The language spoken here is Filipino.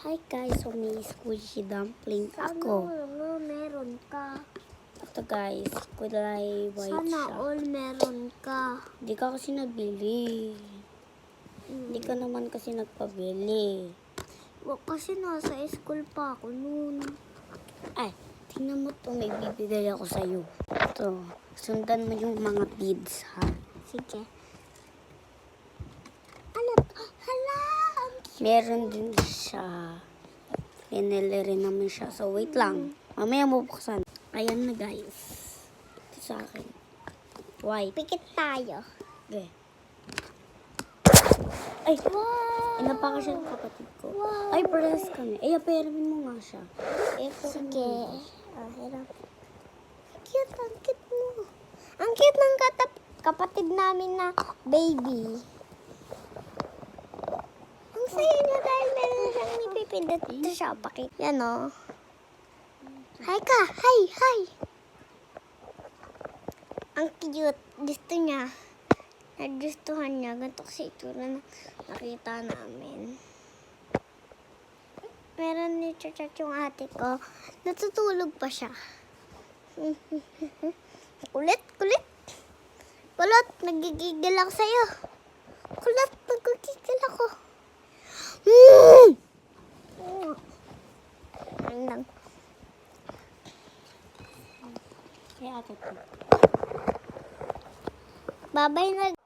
Hi guys, so may squishy dumpling ako. Sana all meron ka. Ito guys, kulay white Sana siya. all meron ka. Hindi ka kasi nabili. Hindi ka naman kasi nagpabili. Kasi nasa school pa ako noon. Ay, tingnan mo to, may bibigay ako sa'yo. Ito, sundan mo yung mga beads ha. Sige. Ano to? Hala! Meron din siya. Pinili rin naman siya. So wait lang. Mamaya mo buksan. Ayan na guys. Ito sa akin. White. Pikit tayo. Okay. Ay! Wow! Inapaka siya ng kapatid ko. Wow. Ay, press kami. Ay, aperamin mo nga siya. Sige. Hirap. Ang cute mo. Ang cute ng kapatid namin na baby. Ang saya niya dahil meron siyang nipipindot. Ito siya, pakit. Yan o. Hi ka! Hi! Hi! Ang cute. Gusto niya. Nagustuhan niya. Ganito kasi itura na nakita namin. Meron ni Chachat yung ate ko. Natutulog pa siya. Kulit, kulit. Kulot, nagigigil ako sa'yo. Kulot, nagigigil ako. Ayun lang. Kaya ate ko. Babay na.